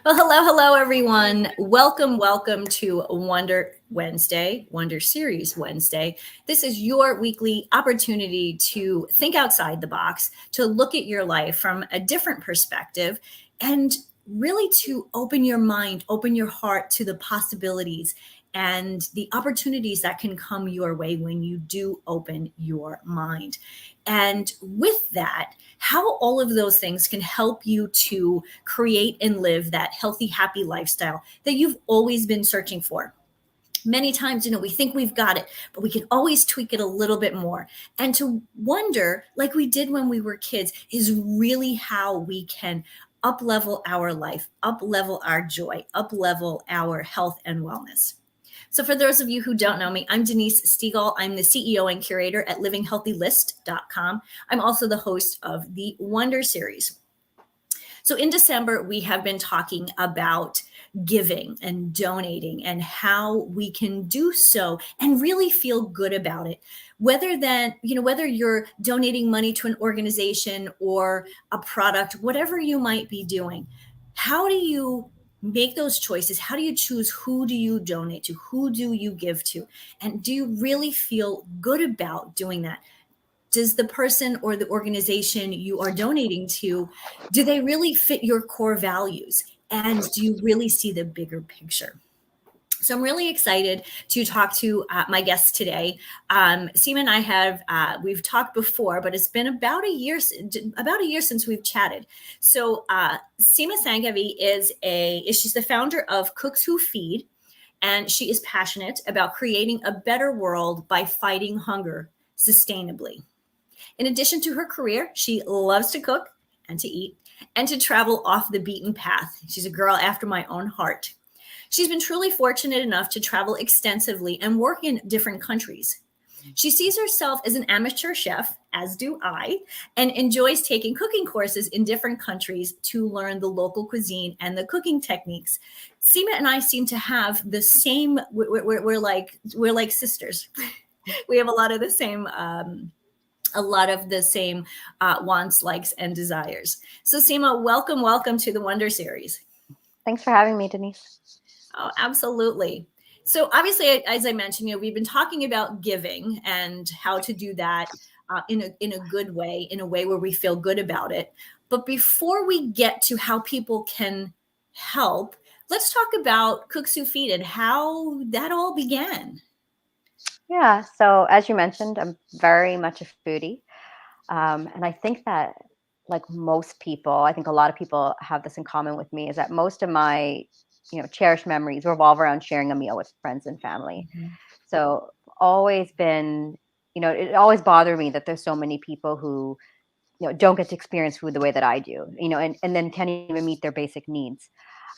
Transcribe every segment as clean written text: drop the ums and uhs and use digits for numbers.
Well, hello, everyone. Welcome to Wonder Wednesday, Wonder Series Wednesday. This is your weekly opportunity to think outside the box, to look at your life from a different perspective, and really to open your mind, open your heart to the possibilities and the opportunities that can come your way when you do open your mind. And with that, how all of those things can help you to create and live that healthy, happy lifestyle that you've always been searching for. Many times, we think we've got it, but we can always tweak it a little bit more. And to wonder, like we did when we were kids, is really how we can up level our life, up level our joy, up level our health and wellness. So, for those of you who don't know me, I'm Denise Stegall. I'm the CEO and curator at livinghealthylist.com. I'm also the host of the Wonder Series. So, in December, we have been talking about giving and donating and how we can do so and really feel good about it. Whether you're donating money to an organization or a product, whatever you might be doing, how do you make those choices? How do you choose who do you donate to? Who do you give to? And do you really feel good about doing that? Does the person or the organization you are donating to, do they really fit your core values? And do you really see the bigger picture? So I'm really excited to talk to my guests today. Seema and I we've talked before, but it's been about a year since we've chatted. So Seema Sanghavi she's the founder of Cooks Who Feed, and she is passionate about creating a better world by fighting hunger sustainably. In addition to her career, she loves to cook and to eat and to travel off the beaten path. She's a girl after my own heart. She's been truly fortunate enough to travel extensively and work in different countries. She sees herself as an amateur chef, as do I, and enjoys taking cooking courses in different countries to learn the local cuisine and the cooking techniques. Seema and I seem to have the same. We're like sisters. We have a lot of the same. Wants, likes, and desires. So, Seema, welcome to the Wonder Series. Thanks for having me, Denise. Oh, absolutely. So, obviously, as I mentioned, we've been talking about giving and how to do that in a good way, in a way where we feel good about it. But before we get to how people can help, let's talk about Cooks Who Feed and how that all began. Yeah, so as you mentioned, I'm very much a foodie. And I think that, like most people, I think a lot of people have this in common with me, is that most of my, cherished memories revolve around sharing a meal with friends and family. Mhm. So always been, it always bothered me that there's so many people who, don't get to experience food the way that I do, and then can't even meet their basic needs.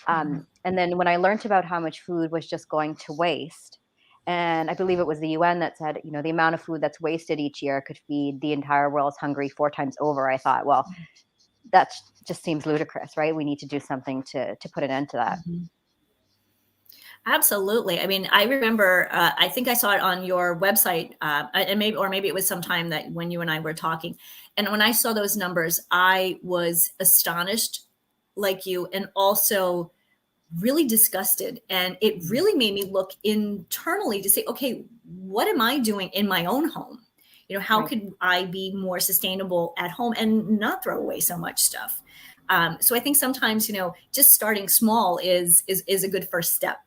And then when I learned about how much food was just going to waste, and I believe it was the UN that said, the amount of food that's wasted each year could feed the entire world's hungry 4 times over. I thought, well, that just seems ludicrous, right? We need to do something to put an end to that. Mhm. Absolutely. I mean, I remember. I think I saw it on your website, and maybe it was sometime that when you and I were talking. And when I saw those numbers, I was astonished, like you, and also really disgusted. And it really made me look internally to say, okay, what am I doing in my own home? How Right. could I be more sustainable at home and not throw away so much stuff? So I think sometimes, just starting small is a good first step.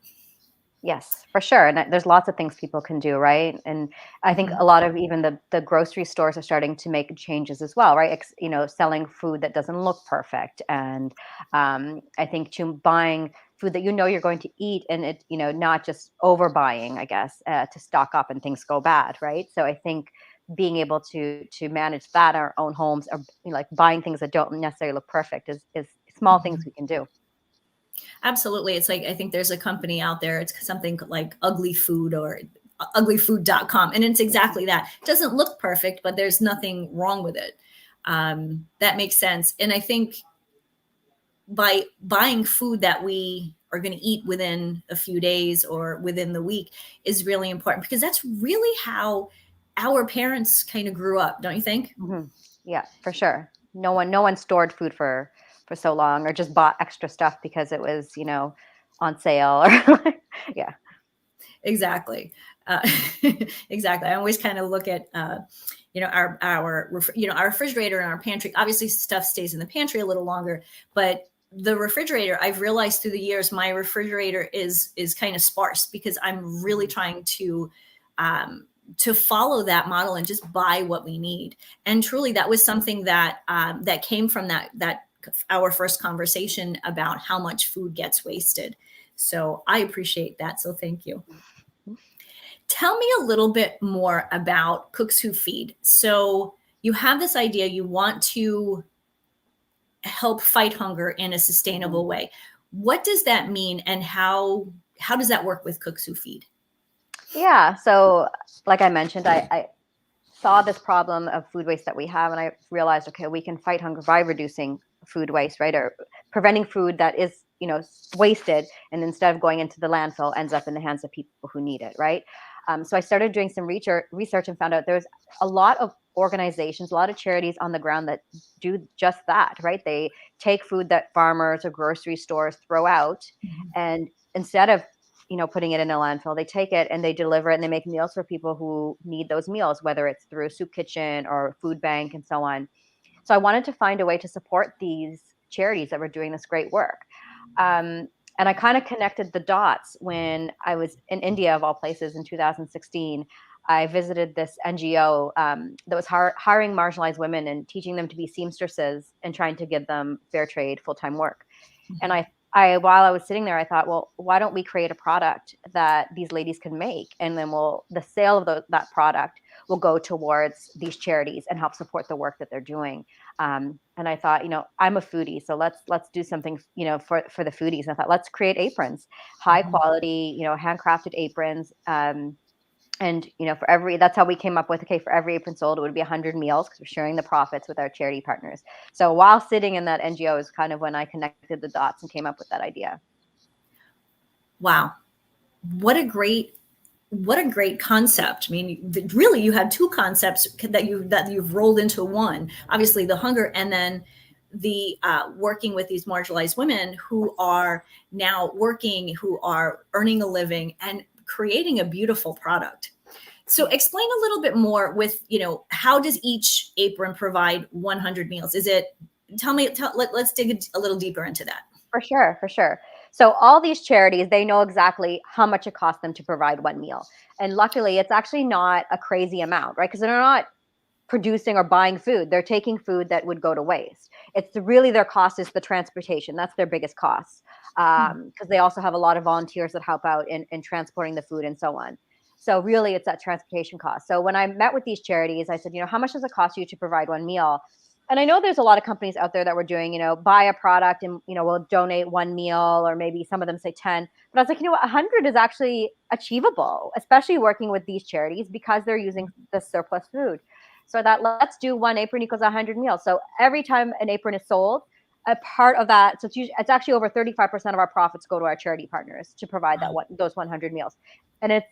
Yes, for sure. And there's lots of things people can do, right? And I think Mhm. a lot of even the grocery stores are starting to make changes as well, right? Selling food that doesn't look perfect, and I think to buying food that you're going to eat, and it not just overbuying, I guess, to stock up and things go bad, right? So I think being able to manage that in our own homes, or like buying things that don't necessarily look perfect, is small things Mhm. we can do. Absolutely. It's like, I think there's a company out there, it's something like Ugly Food or uglyfood.com. And it's exactly that. It doesn't look perfect, but there's nothing wrong with it. That makes sense. And I think by buying food that we are going to eat within a few days or within the week is really important, because that's really how our parents kind of grew up, don't you think? Hmm. Yeah, for sure. No one stored food for so long, or just bought extra stuff because it was, on sale. Or yeah. Exactly. Uh, exactly. I always kind of look at, our refrigerator and our pantry. Obviously, stuff stays in the pantry a little longer, but the refrigerator, I've realized through the years, my refrigerator is kind of sparse because I'm really trying to follow that model and just buy what we need. And truly, that was something that that came from that our first conversation about how much food gets wasted. So I appreciate that. So thank you. Tell me a little bit more about Cooks Who Feed. So you have this idea, you want to help fight hunger in a sustainable way. What does that mean, and how does that work with Cooks Who Feed? Yeah. So, like I mentioned, I saw this problem of food waste that we have, and I realized, okay, we can fight hunger by reducing food waste, right? Or preventing food that is, wasted, and instead of going into the landfill, ends up in the hands of people who need it, right? So I started doing some research and found out there's a lot of organizations, a lot of charities on the ground that do just that, right? They take food that farmers or grocery stores throw out, and instead of putting it in a landfill, they take it and they deliver it, and they make meals for people who need those meals, whether it's through a soup kitchen or food bank and so on. So I wanted to find a way to support these charities that were doing this great work. And I kind of connected the dots when I was in India, of all places, in 2016. I visited this NGO that was hiring marginalized women and teaching them to be seamstresses and trying to give them fair trade full-time work. And while I was sitting there, I thought, well, why don't we create a product that these ladies can make, and then the sale of that product will go towards these charities and help support the work that they're doing. And I thought, I'm a foodie, so let's do something, for the foodies. And I thought, let's create aprons, high quality, handcrafted aprons. And that's how we came up with, okay, for every apron sold, it would be 100 meals, because we're sharing the profits with our charity partners. So while sitting in that NGO is kind of when I connected the dots and came up with that idea. Wow, what a great concept. I mean, really, you have two concepts that you've rolled into one. Obviously, the hunger, and then the working with these marginalized women who are now working, who are earning a living, and creating a beautiful product. So explain a little bit more with, how does each apron provide 100 meals? Let's dig a little deeper into that. For sure. So all these charities, they know exactly how much it costs them to provide one meal. And luckily, it's actually not a crazy amount, right? Because they're not producing or buying food. They're taking food that would go to waste. It's really their cost is the transportation. That's their biggest cost. Because they also have a lot of volunteers that help out in transporting the food and so on. So really, it's that transportation cost. So when I met with these charities, I said, how much does it cost you to provide one meal? And I know there's a lot of companies out there that were doing, buy a product and, we'll donate one meal, or maybe some of them say 10. But I was like, 100 is actually achievable, especially working with these charities, because they're using the surplus food. So I thought, let's do one apron equals 100 meals. So every time an apron is sold, a part of that, so it's actually over 35% of our profits go to our charity partners to provide those 100 meals. And it's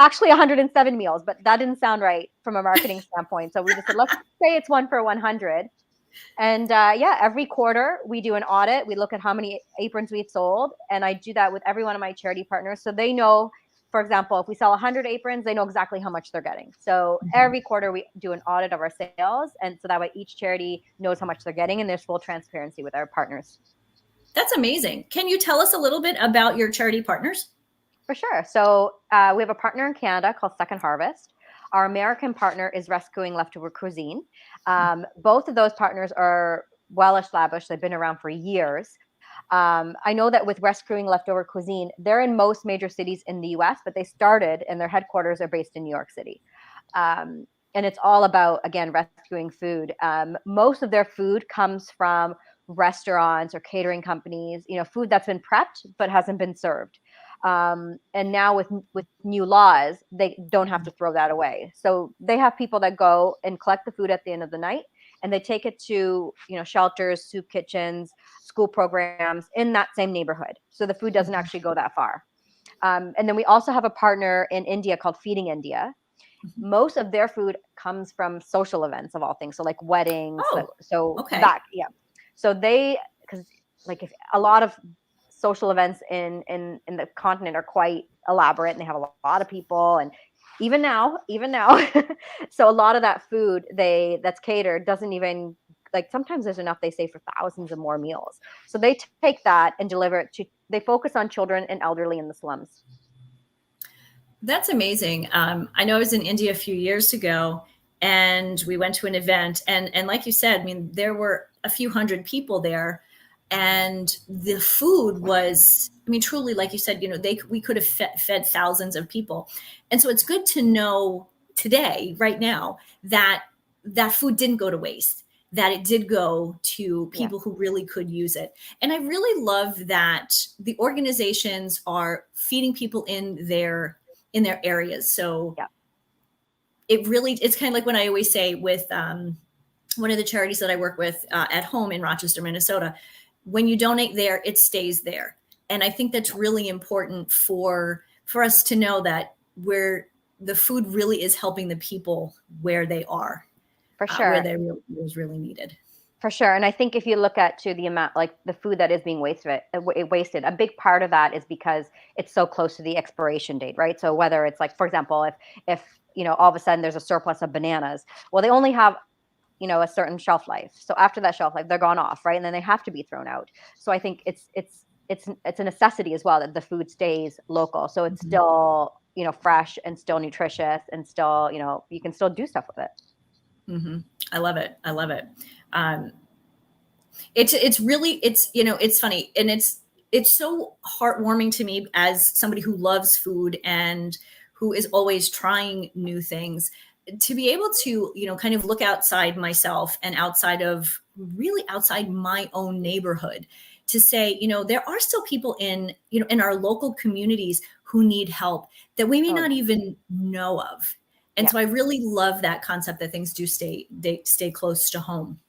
actually 107 meals, but that didn't sound right from a marketing standpoint. So we just said, let's say it's one for 100. And every quarter we do an audit. We look at how many aprons we've sold. And I do that with every one of my charity partners. So they know, for example, if we sell 100 aprons, they know exactly how much they're getting. So every quarter we do an audit of our sales. And so that way each charity knows how much they're getting, and there's full transparency with our partners. That's amazing. Can you tell us a little bit about your charity partners? For sure. So we have a partner in Canada called Second Harvest. Our American partner is Rescuing Leftover Cuisine. Both of those partners are well established. They've been around for years. I know that with Rescuing Leftover Cuisine, they're in most major cities in the US, but they started and their headquarters are based in New York City. And it's all about, again, rescuing food. Most of their food comes from restaurants or catering companies, food that's been prepped but hasn't been served. And now with new laws, they don't have to throw that away. So they have people that go and collect the food at the end of the night, and they take it to, shelters, soup kitchens, school programs in that same neighborhood. So the food doesn't actually go that far. And then we also have a partner in India called Feeding India. Most of their food comes from social events, of all things. So like weddings. Oh, okay. So they because like if a lot of social events in the continent are quite elaborate and they have a lot of people, and even now so a lot of that food that's catered doesn't even, like, sometimes there's enough, they say, for thousands of more meals. So they take that and deliver it to, they focus on children and elderly in the slums. That's amazing. I know I was in India a few years ago, and we went to an event, and like you said, I mean, there were a few hundred people there, and the food was, I mean, truly, like you said, we could have fed thousands of people, and so it's good to know today, right now, that that food didn't go to waste, that it did go to Yeah, people who really could use it. And I really love that the organizations are feeding people in their areas. So yeah, it's kind of like when I always say with one of the charities that I work with at home in Rochester, Minnesota, when you donate there, it stays there. And I think that's really important for us to know that where the food really is helping the people where they are, for where sure. they was really needed. For sure. And I think if you look at to the amount, like the food that is being wasted, a big part of that is because it's so close to the expiration date, right? So whether it's like, for example, if all of a sudden there's a surplus of bananas, well, they only have a certain shelf life. So after that shelf life, they're gone off, right? And then they have to be thrown out. So I think it's a necessity as well that the food stays local. So it's Mhm. still fresh and still nutritious and still you can still do stuff with it. Mm-hmm. I love it. I love it. Um, it's really it's funny, and it's so heartwarming to me as somebody who loves food and who is always trying new things, to be able to kind of look outside myself and outside my own neighborhood, to say there are still people in our local communities who need help that we may Oh not yeah. even know of. And Yeah. so I really love that concept that things do stay close to home.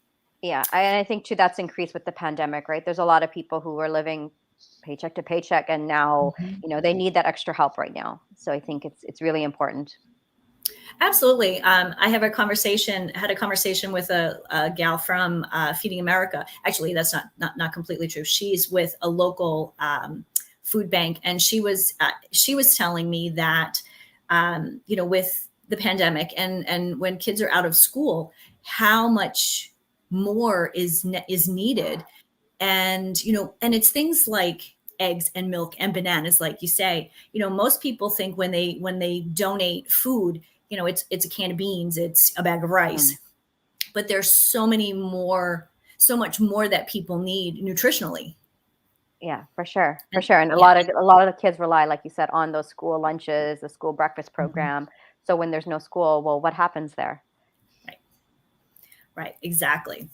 Yeah, and I think too that's increased with the pandemic, right? There's a lot of people who are living paycheck to paycheck, and now Mhm. they need that extra help right now. So I think it's really important. Absolutely. I had a conversation with a gal from Feeding America. Actually, that's not completely true. She's with a local food bank, and she was telling me that with the pandemic and when kids are out of school, how much more is needed. And and it's things like eggs and milk and bananas, like you say. Most people think when they donate food, it's a can of beans, it's a bag of Mm. rice, but there's so much more that people need nutritionally. Yeah, for sure, for And sure. And a yeah. lot of a lot of the kids rely, like you said, on those school lunches, the school breakfast Mhm. program. So when there's no school, well, what happens there? Right. Right, exactly.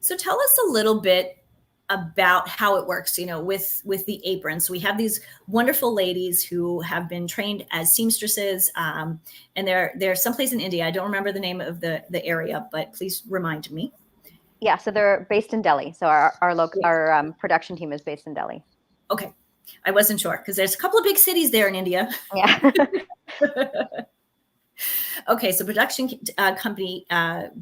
So tell us a little bit about how it works, with the aprons. We have these wonderful ladies who have been trained as seamstresses, and they're someplace in India. I don't remember the name of the area, but please remind me. Yeah, so they're based in Delhi. So Yeah. our production team is based in Delhi. Okay, I wasn't sure because there's a couple of big cities there in India. Yeah. Okay, so production company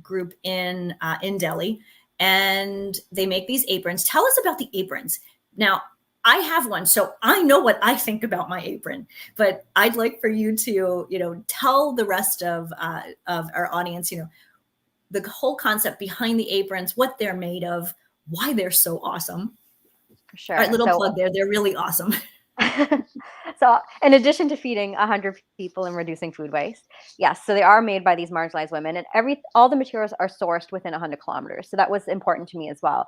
group in Delhi, and they make these aprons. Tell us about the aprons. Now, I have one, so I know what I think about my apron. But I'd like for you to, tell the rest of our audience, the whole concept behind the aprons, what they're made of, why they're so awesome. For All right, sure. little So plug there. They're really awesome. so in addition to feeding 100 people and reducing food waste, yes, so they are made by these marginalized women, and all the materials are sourced within 100 kilometers. So that was important to me as well.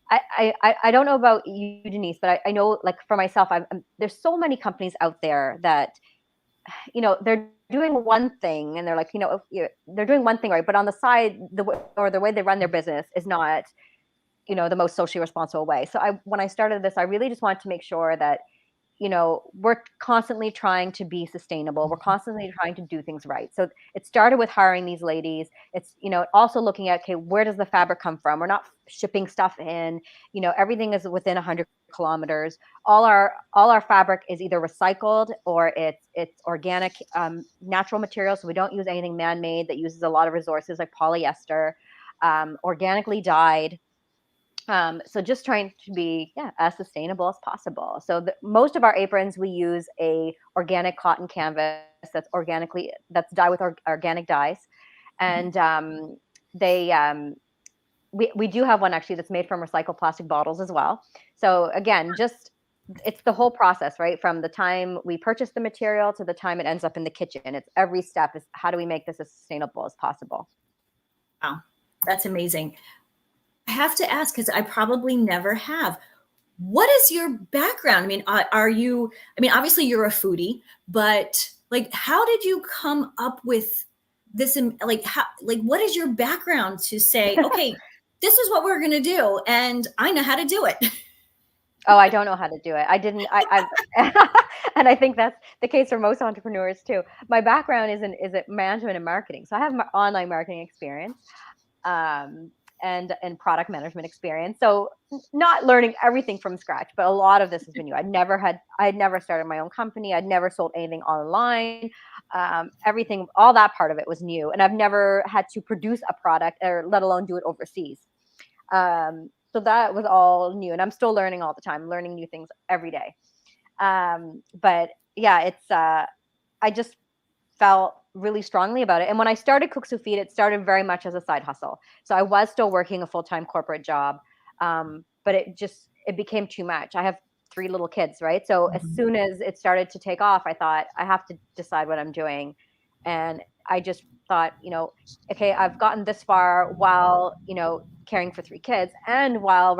I don't know about you, Denise, but I know, like, for myself, there's so many companies out there that they're doing one thing, and they're like, they're doing one thing right, but on the side, the way they run their business is not the most socially responsible way. So when I started this, I really just wanted to make sure that we're constantly trying to be sustainable. We're constantly trying to do things right. So it started with hiring these ladies. It's, also looking at, okay, where does the fabric come from? We're not shipping stuff in, everything is within 100 kilometers. All our fabric is either recycled or it's organic, natural materials. So we don't use anything man-made that uses a lot of resources, like polyester, organically dyed. So just trying to be as sustainable as possible. So most of our aprons, we use a organic cotton canvas that's dyed with organic dyes, and they we do have one actually that's made from recycled plastic bottles as well. So again, just it's the whole process, right? From the time we purchase the material to the time it ends up in the kitchen. It's every step is how do we make this as sustainable as possible. Wow, that's amazing. I have to ask, because I probably never have. What is your background? I mean, are you, I mean, obviously you're a foodie, but like, how did you come up with this? Like, how, like, what is your background to say, okay, this is what we're going to do, and I know how to do it? Oh, I don't know how to do it. I didn't. I've, and I think that's the case for most entrepreneurs too. My background is in management and marketing, so I have online marketing experience, um, and product management experience. So not learning everything from scratch, but a lot of this has been new. I'd never started my own company. I'd never sold anything online. Everything, all that part of it was new, and I've never had to produce a product or let alone do it overseas. So that was all new, and I'm still learning all the time, learning new things every day. But yeah, I just felt really strongly about it. And when I started Cooks Who Feed, it started very much as a side hustle. So I was still working a full-time corporate job, but it became too much. I have 3 little kids, right? So as soon as it started to take off, I thought I have to decide what I'm doing, and I just thought, okay, I've gotten this far while caring for 3 kids and while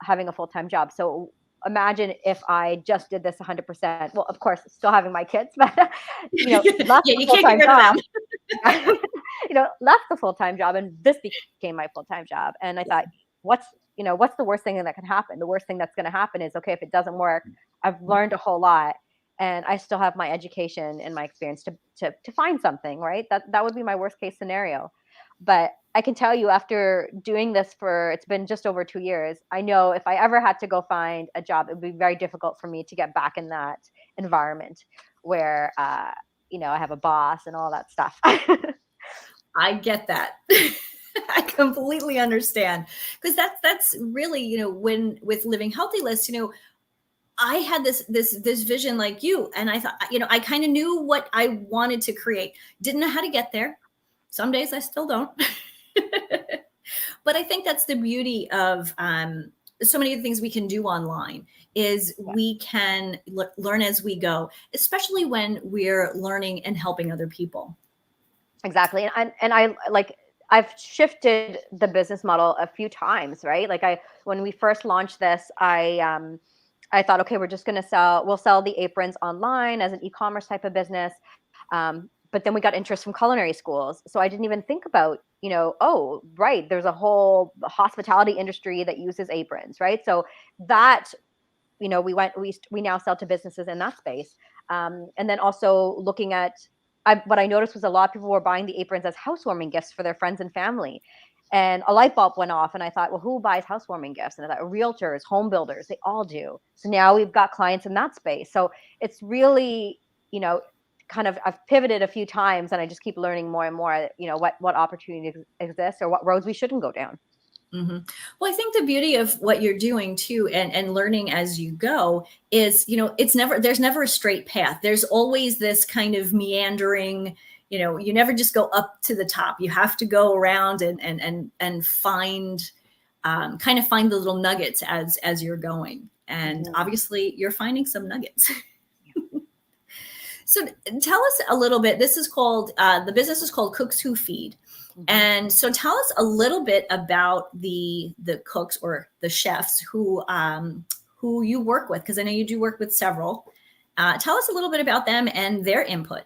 having a full-time job. So imagine if I just did this 100%. Well, of course, still having my kids, but left Yeah, the you can't get full-time rid of job. them. Left the full-time job, and this became my full-time job. And I thought, what's the worst thing that can happen? The worst thing that's going to happen is, okay, if it doesn't work, I've learned a whole lot, and I still have my education and my experience to find something, right? That would be my worst case scenario. But I can tell you, after doing this it's been just over 2 years, I know if I ever had to go find a job, it would be very difficult for me to get back in that environment where, I have a boss and all that stuff. I get that. I completely understand, because that's really, when with Living Healthy List, I had this vision like you, and I thought, I kind of knew what I wanted to create. Didn't know how to get there. Some days I still don't. But I think that's the beauty of so many of the things we can do online is we can learn as we go, especially when we're learning and helping other people. Exactly. And I like, I've shifted the business model a few times, right? Like when we first launched this, I thought, okay, we'll sell the aprons online as an e-commerce type of business. But then we got interest from culinary schools. So I didn't even think about, oh, right, there's a whole hospitality industry that uses aprons, right? So that, we now sell to businesses in that space. And then also looking at, what I noticed was a lot of people were buying the aprons as housewarming gifts for their friends and family. And a light bulb went off, and I thought, well, who buys housewarming gifts? And I thought, realtors, home builders, they all do. So now we've got clients in that space. So it's really, kind of, I've pivoted a few times, and I just keep learning more and more, what opportunities exist or what roads we shouldn't go down. Mm-hmm. Well, I think the beauty of what you're doing too, and learning as you go is, there's never a straight path. There's always this kind of meandering, you never just go up to the top. You have to go around and find, kind of find the little nuggets as you're going. And obviously you're finding some nuggets. So tell us a little bit, the business is called Cooks Who Feed. And so tell us a little bit about the cooks or the chefs who you work with, because I know you do work with several. Tell us a little bit about them and their input.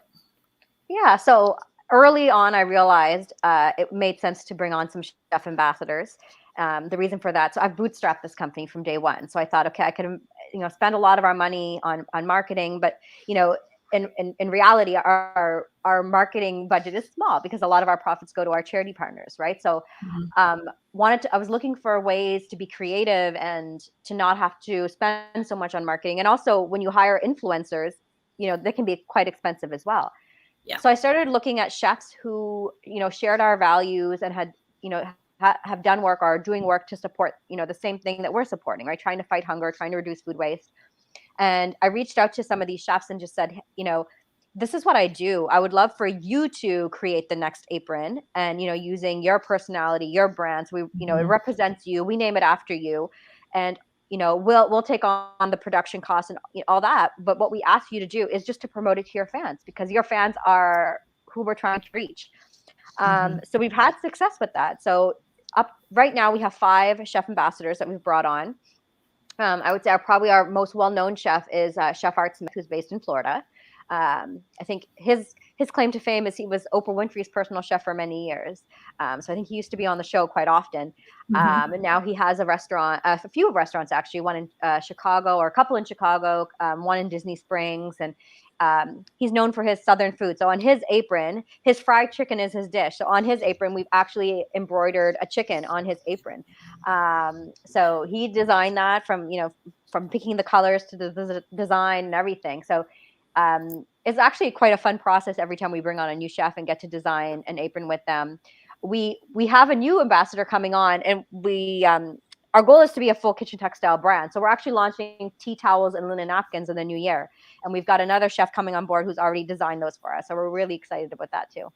Yeah, so early on, I realized it made sense to bring on some chef ambassadors. The reason for that, so I've bootstrapped this company from day one. So I thought, okay, I could, spend a lot of our money on marketing, but in reality, our marketing budget is small because a lot of our profits go to our charity partners, right? So I was looking for ways to be creative and to not have to spend so much on marketing. And also, when you hire influencers, they can be quite expensive as well. Yeah. So I started looking at chefs who, shared our values and had have done work or are doing work to support, the same thing that we're supporting, right? Trying to fight hunger, trying to reduce food waste. And I reached out to some of these chefs and just said, this is what I do. I would love for you to create the next apron and, using your personality, your brand. So it represents you. We name it after you. And, we'll take on the production costs and all that. But what we ask you to do is just to promote it to your fans, because your fans are who we're trying to reach. So we've had success with that. So right now we have 5 chef ambassadors that we've brought on. I would say our most well-known chef is Chef Art Smith, who's based in Florida. I think his claim to fame is he was Oprah Winfrey's personal chef for many years. So I think he used to be on the show quite often. And now he has a few restaurants actually, one in Chicago, or a couple in Chicago, one in Disney Springs, and he's known for his Southern food. So on his apron, his fried chicken is his dish. So on his apron, we've actually embroidered a chicken on his apron. So he designed that from picking the colors to the design and everything. So it's actually quite a fun process every time we bring on a new chef and get to design an apron with them. We have a new ambassador coming on, and our goal is to be a full kitchen textile brand. So we're actually launching tea towels and linen napkins in the new year. And we've got another chef coming on board who's already designed those for us. So we're really excited about that too.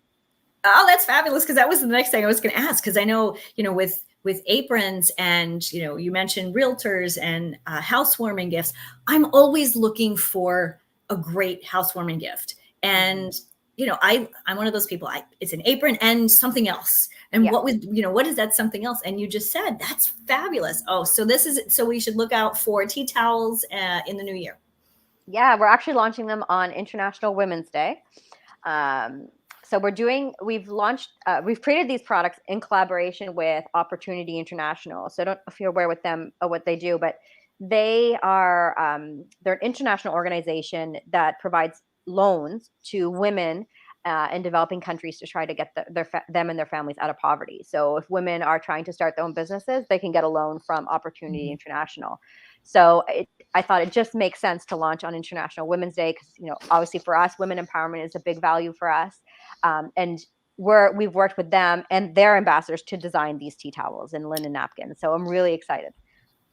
Oh, that's fabulous. Because that was the next thing I was going to ask. Because I know, with aprons and, you mentioned realtors and housewarming gifts, I'm always looking for a great housewarming gift. And, I'm one of those people, it's an apron and something else. And what is that something else? And you just said, that's fabulous. Oh, so we should look out for tea towels in the new year. Yeah, we're actually launching them on International Women's Day. So we've created these products in collaboration with Opportunity International. So I don't know if you're aware with them of what they do, but they're an international organization that provides loans to women in developing countries to try to get them and their families out of poverty. So if women are trying to start their own businesses, they can get a loan from Opportunity International. So I thought it just makes sense to launch on International Women's Day because, obviously for us, women empowerment is a big value for us. And we've worked with them and their ambassadors to design these tea towels and linen napkins. So I'm really excited.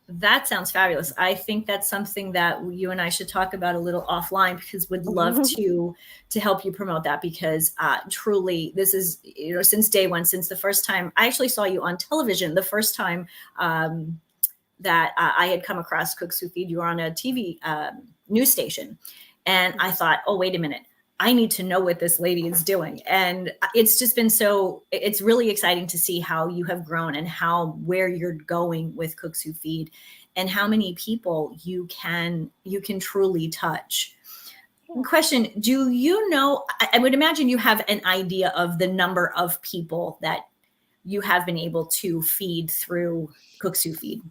That sounds fabulous. I think that's something that you and I should talk about a little offline, because would love to help you promote that, because truly this is, since day one, since the first time I actually saw you on television, the first time that I had come across Cook Sous Feed, you were on a TV news station. And I thought, oh, wait a minute. I need to know what this lady is doing. And it's just been it's really exciting to see how you have grown and where you're going with Cook Sous Feed and how many people you can truly touch. Question, do you know, I would imagine you have an idea of the number of people that you have been able to feed through Cook Sous Feed.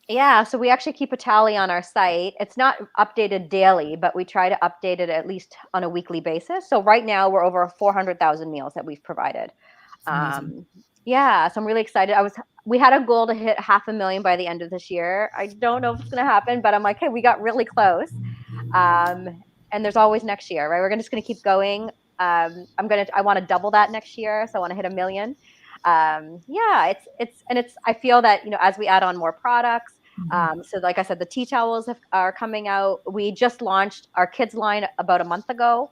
Yeah, so we actually keep a tally on our site. It's not updated daily, but we try to update it at least on a weekly basis. So right now we're over 400,000 meals that we've provided. Yeah, so I'm really excited. We had a goal to hit 500,000 by the end of this year. I don't know if it's going to happen, but I'm like, hey, we got really close. And there's always next year, right? We're just going to keep going. I want to double that next year. So I want to hit 1 million. Yeah, I feel that, as we add on more products, so like I said, the tea towels are coming out. We just launched our kids line about a month ago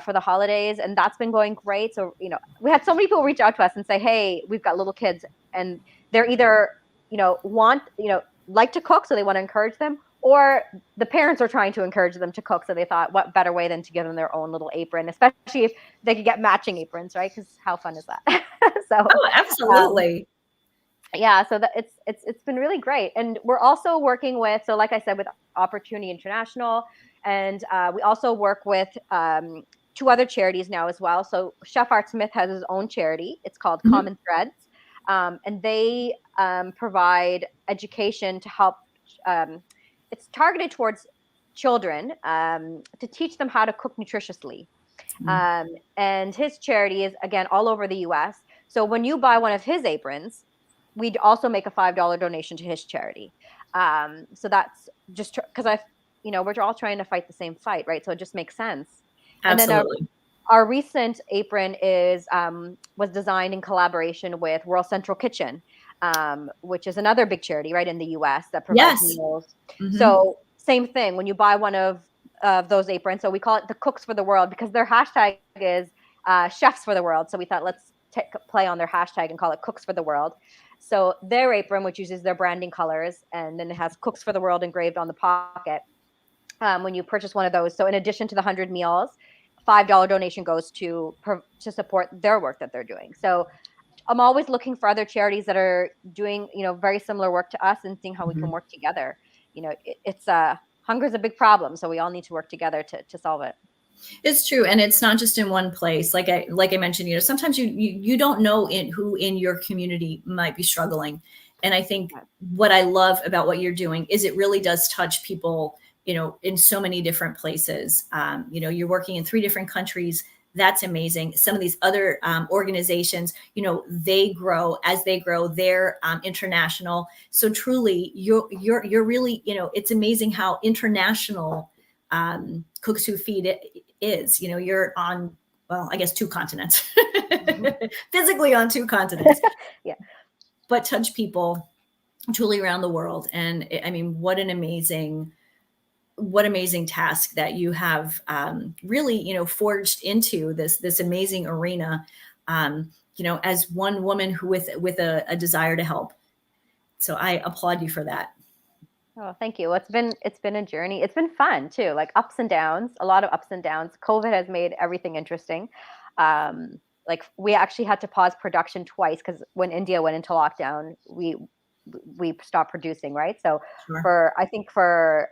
for the holidays, and that's been going great. So, we had so many people reach out to us and say, hey, we've got little kids, and they're either, like to cook, so they want to encourage them, or the parents are trying to encourage them to cook. So they thought, what better way than to give them their own little apron, especially if they could get matching aprons, right? Because how fun is that? So, absolutely. Yeah, so it's been really great. And we're also working with, so like I said, with Opportunity International, and we also work with 2 other charities now as well. So Chef Art Smith has his own charity. It's called Common Threads. And they provide education to help, it's targeted towards children to teach them how to cook nutritiously. And his charity is, again, all over the US. So when you buy one of his aprons, we'd also make a $5 donation to his charity. So that's just because we're all trying to fight the same fight, right? So it just makes sense. Absolutely. our recent apron is was designed in collaboration with World Central Kitchen, which is another big charity, right, in the U.S. that provides Yes. meals. Hmm. So same thing when you buy one of those aprons. So we call it the Cooks for the World because their hashtag is Chefs for the World. So we thought let's play on their hashtag and call it Cooks for the World. So their apron, which uses their branding colors, and then it has Cooks for the World engraved on the pocket. When you purchase one of those, so in addition to the 100 meals, $5 donation goes to support their work that they're doing. So I'm always looking for other charities that are doing, very similar work to us and seeing how we Hmm. can work together. It's hunger is a big problem, so we all need to work together to solve it. It's true, and it's not just in one place. Like I mentioned, sometimes you don't know who in your community might be struggling, and I think what I love about what you're doing is it really does touch people, in so many different places. You're working in 3 different countries. That's amazing. Some of these other organizations, they grow as they grow. They're international. So truly, you're really, it's amazing how international Cooks Who Feed it is. You're on, well, I guess 2 continents, physically on 2 continents, Yeah. but touch people truly around the world. And I mean, what amazing task that you have really, forged into this amazing arena, as one woman who with a desire to help. So I applaud you for that. Oh, thank you. Well, it's been a journey. It's been fun too, like ups and downs, a lot of ups and downs. COVID has made everything interesting. Like we actually had to pause production twice because when India went into lockdown, we stopped producing, right? So Sure. for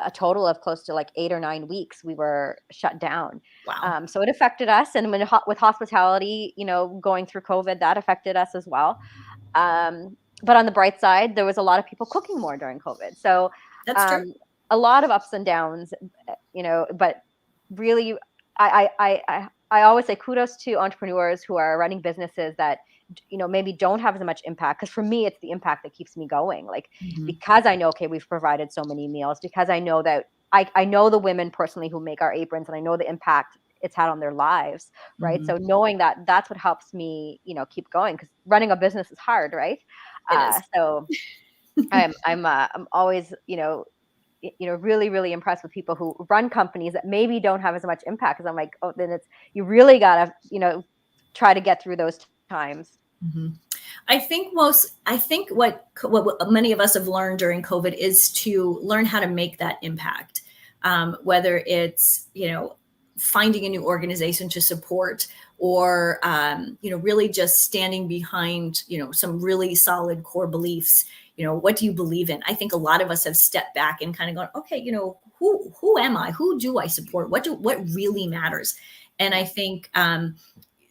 a total of close to like 8 or 9 weeks, we were shut down. Wow. So it affected us, and with hospitality, going through COVID, that affected us as well. But on the bright side, there was a lot of people cooking more during COVID. So That's true. um, a lot of ups and downs, but really, I always say kudos to entrepreneurs who are running businesses that, maybe don't have as much impact. Because for me, it's the impact that keeps me going. Like, Mhm. because I know, okay, we've provided so many meals, because I know that I know the women personally who make our aprons, and I know the impact it's had on their lives, right? Mhm. So knowing that, that's what helps me, keep going, because running a business is hard, right? It is. So I'm always, really, really impressed with people who run companies that maybe don't have as much impact. Because I'm like, oh, then you really gotta, try to get through those times. Mhm. I think what many of us have learned during COVID is to learn how to make that impact. Whether it's, finding a new organization to support, or, really just standing behind, some really solid core beliefs. What do you believe in? I think a lot of us have stepped back and kind of gone, okay, who am I? Who do I support? What really matters? And I Yeah. think,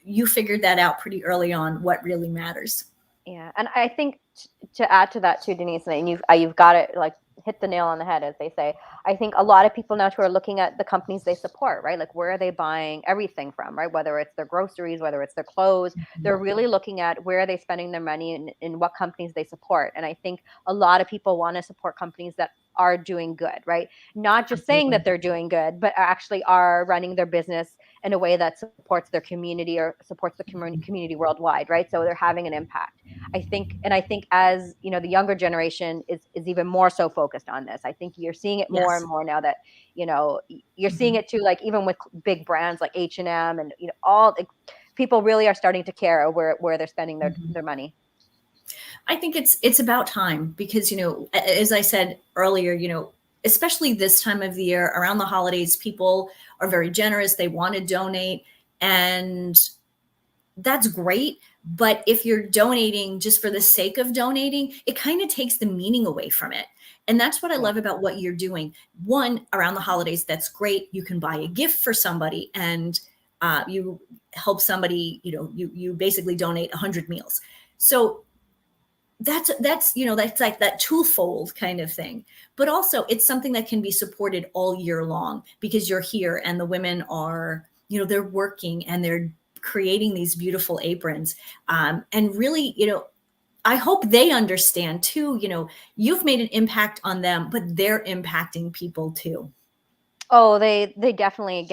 you figured that out pretty early on, what really matters. Yeah, and I think to add to that too, Denise, and you've got it, like, hit the nail on the head, as they say. I think a lot of people now too are looking at the companies they support, right? Like, where are they buying everything from, right? Whether it's their groceries, whether it's their clothes, they're really looking at where are they spending their money, and in what companies they support. And I think a lot of people want to support companies that are doing good, right? Not just saying Absolutely. that they're doing good, but actually are running their business in a way that supports their community or supports the community worldwide, right? So they're having an impact. I think as the younger generation is even more so focused on this. I think you're seeing it more and Yes. more now that you're seeing Mhm. it too, like even with big brands like H&M, and all the people really are starting to care where they're spending Mhm. their money. I think it's about time because, as I said earlier, especially this time of the year around the holidays, people are very generous. They want to donate, and that's great. But if you're donating just for the sake of donating, it kind of takes the meaning away from it. And that's what I Yeah. love about what you're doing. One, around the holidays, that's great. You can buy a gift for somebody, and you help somebody. You basically donate 100 meals. So that's like that twofold kind of thing. But also, it's something that can be supported all year long because you're here, and the women are, they're working, and they're creating these beautiful aprons. And really, I hope they understand too, you've made an impact on them, but they're impacting people too. Oh, they definitely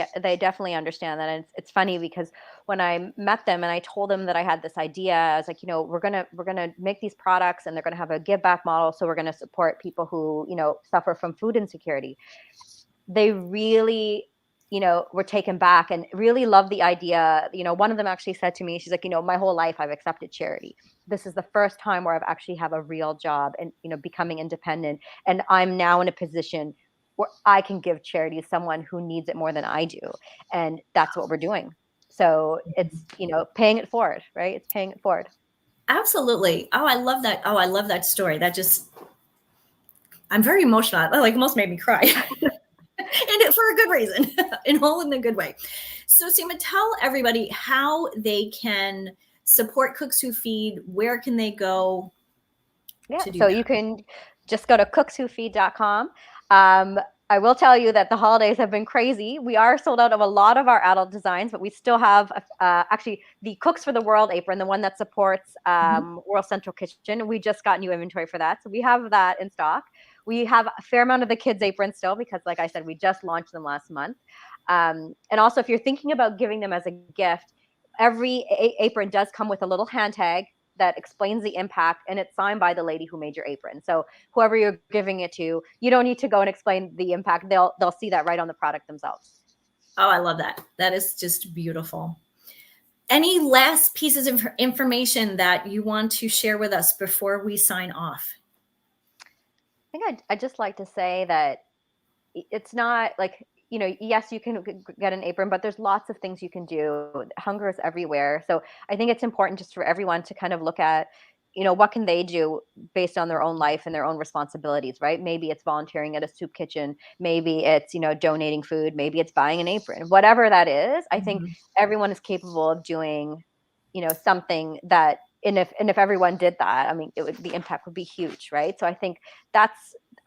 understand that. And it's funny because when I met them and I told them that I had this idea, I was like, we're gonna make these products and they're gonna have a give back model. So we're gonna support people who, suffer from food insecurity. They really, were taken back and really loved the idea. One of them actually said to me, she's like, my whole life I've accepted charity. This is the first time where I've actually have a real job and, becoming independent. And I'm now in a position where I can give charity to someone who needs it more than I do. And that's what we're doing. So it's, paying it forward, right? It's paying it forward. Absolutely. Oh, I love that. Oh, I love that story. I'm very emotional. Like almost made me cry. And for a good reason, and all in a good way. So Seema, tell everybody how they can support Cooks Who Feed. Where can they go Yeah, to do so that? you can just go to cookswhofeed.com. I will tell you that the holidays have been crazy. We are sold out of a lot of our adult designs, but we still have actually the Cooks for the World apron, the one that supports World Central Kitchen. We just got new inventory for that. So we have that in stock. We have a fair amount of the kids' aprons still because, like I said, we just launched them last month. And also, if you're thinking about giving them as a gift, every apron does come with a little hand tag that explains the impact, and it's signed by the lady who made your apron. So whoever you're giving it to, you don't need to go and explain the impact. They'll see that right on the product themselves. Oh, I love that. That is just beautiful. Any last pieces of information that you want to share with us before we sign off? I think I'd just like to say that it's not like, yes, you can get an apron, but there's lots of things you can do. Hunger is everywhere. So I think it's important just for everyone to kind of look at, what can they do based on their own life and their own responsibilities, right? Maybe it's volunteering at a soup kitchen. Maybe it's, donating food. Maybe it's buying an apron. Whatever that is, I think everyone is capable of doing, something that, and if everyone did that, I mean, the impact would be huge, right? So I think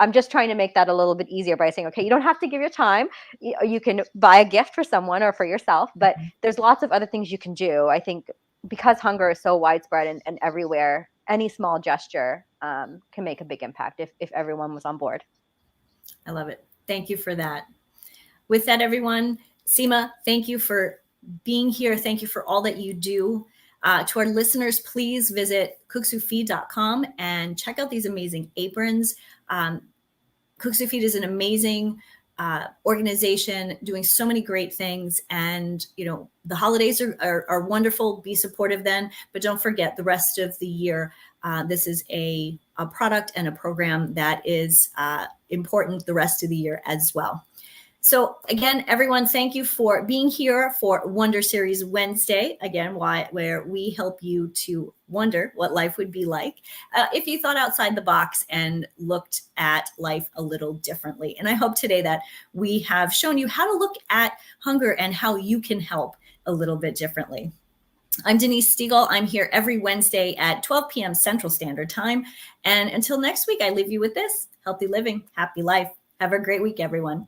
I'm just trying to make that a little bit easier by saying, okay, you don't have to give your time. You can buy a gift for someone or for yourself, but there's lots of other things you can do. I think because hunger is so widespread and everywhere, any small gesture can make a big impact if everyone was on board. I love it. Thank you for that. With that, everyone, Seema, thank you for being here. Thank you for all that you do. To our listeners, please visit cookswhofeed.com and check out these amazing aprons. Cooks Who Feed is an amazing organization doing so many great things. And, the holidays are wonderful. Be supportive then, but don't forget the rest of the year. This is a product and a program that is important the rest of the year as well. So again, everyone, thank you for being here for Wonder Series Wednesday. Again, where we help you to wonder what life would be like if you thought outside the box and looked at life a little differently. And I hope today that we have shown you how to look at hunger and how you can help a little bit differently. I'm Denise Stegall. I'm here every Wednesday at 12 p.m. Central Standard Time. And until next week, I leave you with this: healthy living, happy life. Have a great week, everyone.